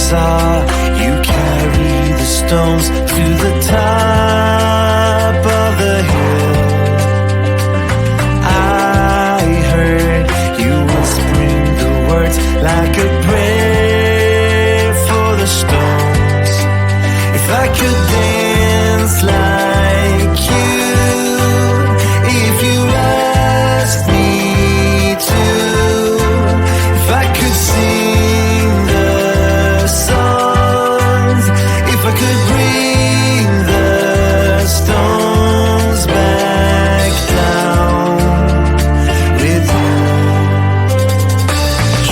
saw you carry the stones to the top of the hill. I heard you whispering the words like a prayer for the stones. If I could dance like you, if you asked me to, if I could sing the songs, if I could bring the stones back down with you.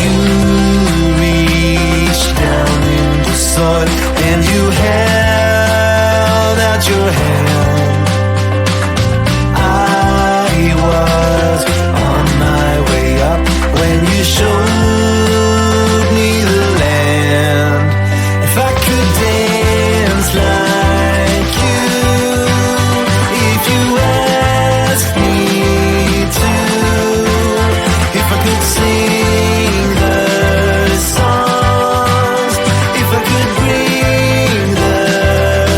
You reached down in the soil and you held out your hand. I was on my way up when you showed me the land. If I could dance like you, if you asked me to, if I could sing the songs, if I could bring the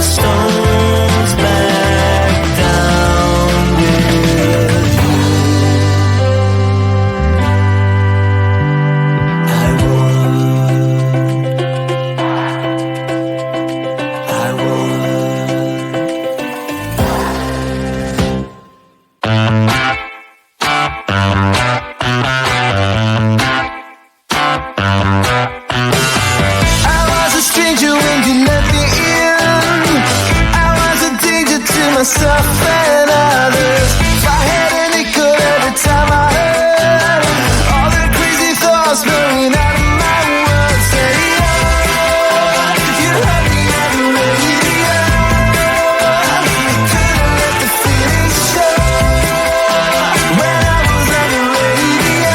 stones back down with you, I would, I would. I was a stranger when you let me in. I was a danger to myself and others. If I had an echo every time I heard all the crazy thoughts blowing out of my words. Say, oh, you had me on the radio. Couldn't let the feeling show when I was on the radio.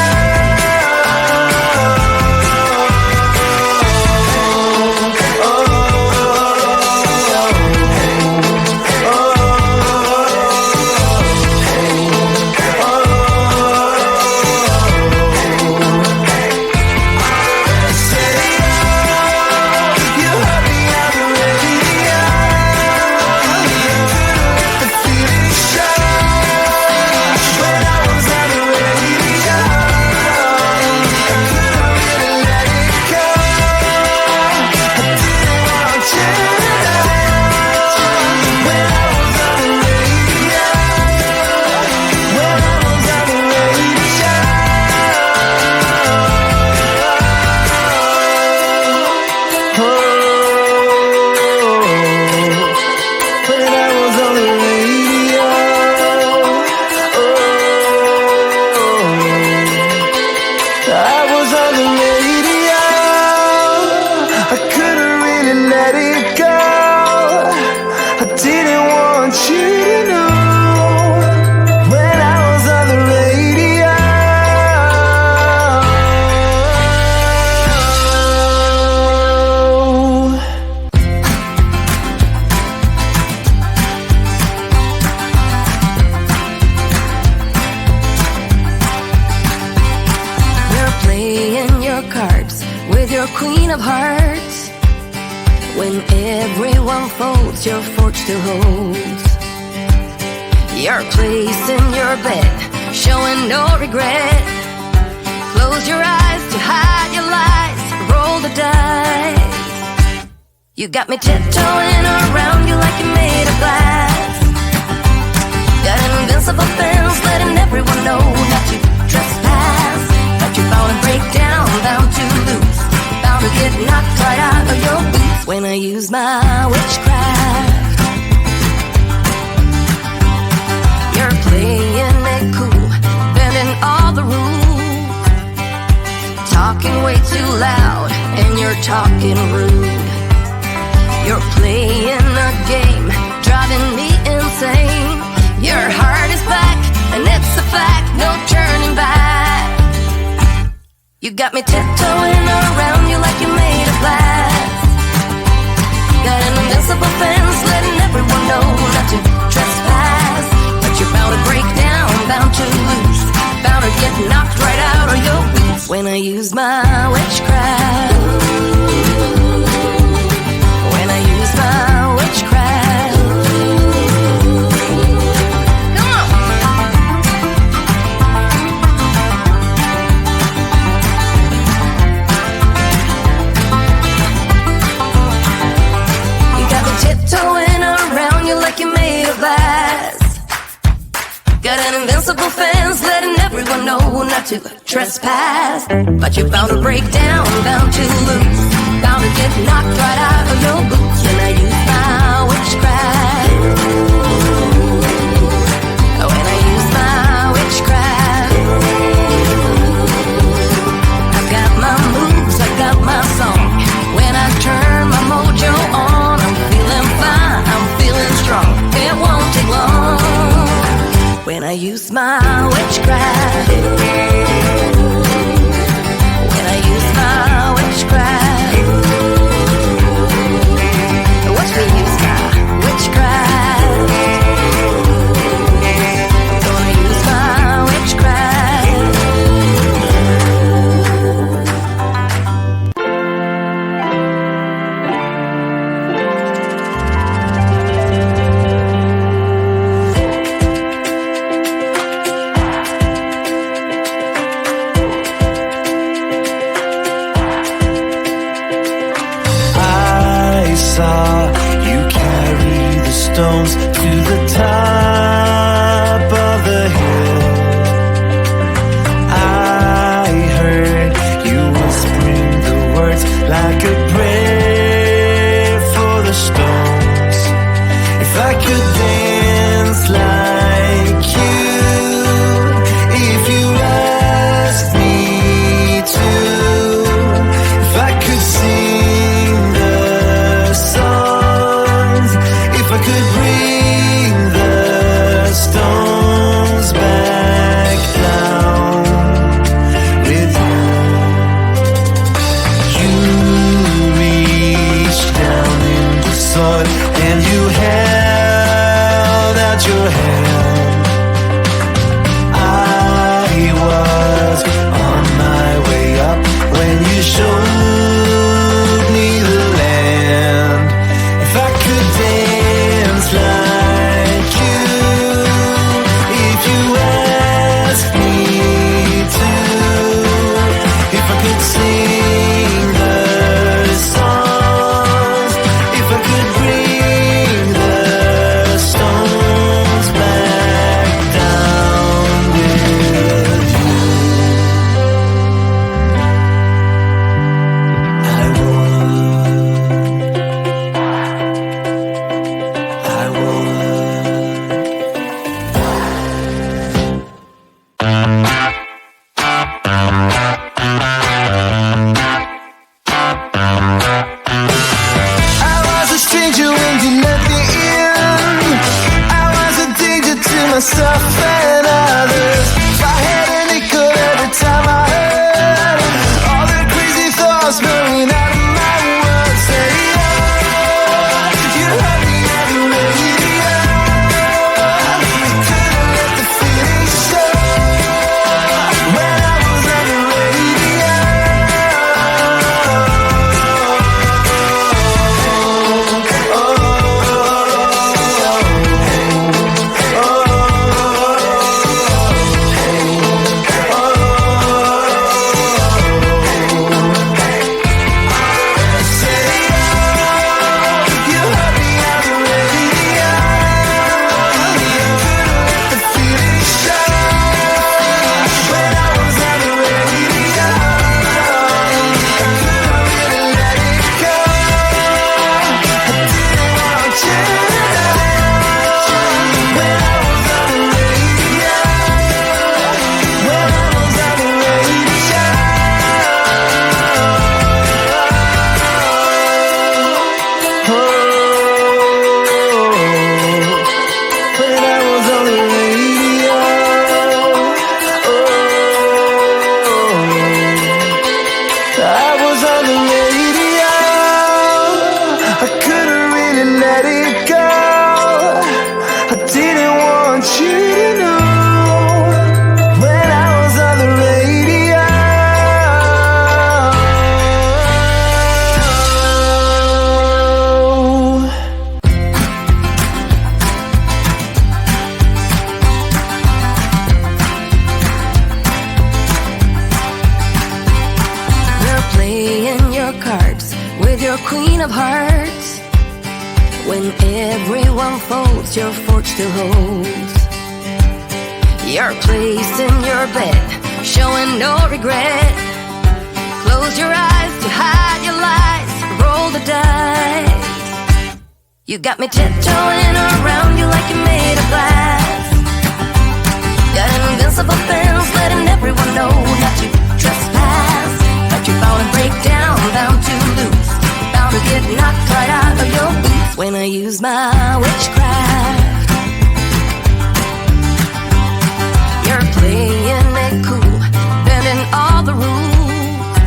Queen of hearts, when everyone folds, you're forged to hold your place in your bed, showing no regret. Close your eyes to hide your lies, roll the dice. You got me tiptoeing around you like you're made of glass. Got an invincible fence, letting everyone know that you trespass, that you're bound to break down, bound to lose, bound to get knocked right out of your boots when I use my witchcraft. You're playing it cool, bending all the rules, talking way too loud, and you're talking rude. You're playing a game, driving me insane. Your heart is back, and it's a fact, no turning back. You got me tiptoeing around you like you're made of glass. Got an invincible fence, letting everyone know not to trespass, but you're bound to break down, bound to lose, bound to get knocked right out of your boots when I use my witchcraft. not to trespass. But you're bound to break down, bound to lose, bound to get knocked right out of your boots when I use my witchcraft. When I use my witchcraft, I've got my moves, I've got my song. When I turn my mojo on, I'm feeling fine, I'm feeling strong. It won't take long when I use my witchcraft. When I use my witchcraft, watch me use my witchcraft. Gonna use my witchcraft. I saw you carry the stones to the top of the hill. I heard you whispering the words like a prayer for the stones. If I could dance like you, if you asked me to, if I could sing the songs, if I could bring the stones back down with you. You reached down in the soil and you held out your hand. I was on my way up when you showed me the land. If I could dance like you, if you asked me to, if I could sing the songs, if I could bring the stones back down with you, I would, I would. I was a stranger when you let me in. I was a danger to myself and others. If I had a nickel every time I heard all the crazy thoughts blowing out of my words. Say, oh, you heard me on the radio. Couldn't let the feeling show when I was on the radio. your queen of hearts. When everyone folds, your fortune still holds your place in your bed, showing no regret. Close your eyes to hide your lies, roll the dice. You got me tiptoeing around you like you're made of glass. Got an invincible fence letting everyone know not to trespass. But you're bound to break down, bound to lose, bound to get knocked right out of your boots when I use my witchcraft. You're playing it cool, bending all the rules,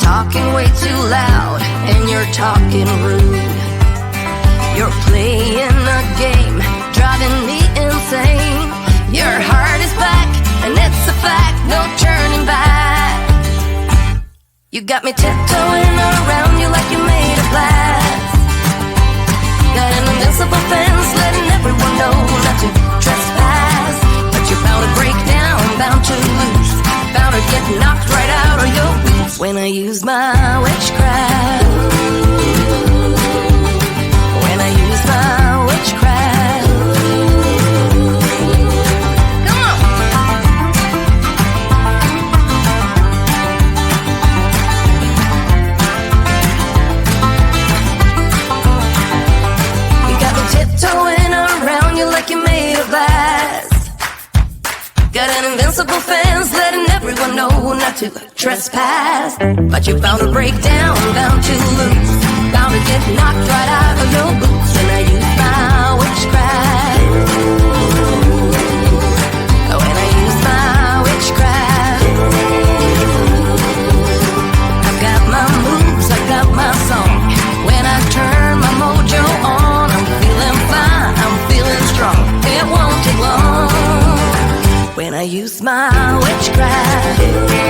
talking way too loud and you're talking rude. You're playing a game, driving me insane. Your heart is back, and it's a fact, no turning back. You got me tiptoeing around you like you're made of glass. Got an invincible fence letting everyone know not to trespass. But you're bound to break down, bound to lose, bound to get knocked right out of your boots when I use my witchcraft. When I use my witchcraft. Tiptoeing around you like you're made of glass. Got an invincible fence letting everyone know not to trespass. But you're bound to break down, bound to lose, bound to get knocked right out of your boots when I use my witchcraft. When I use my witchcraft. I've got my moves, I've got my song. When I turn my mojo on, I'm feeling fine, I'm feeling strong. It won't take long when I use my witchcraft.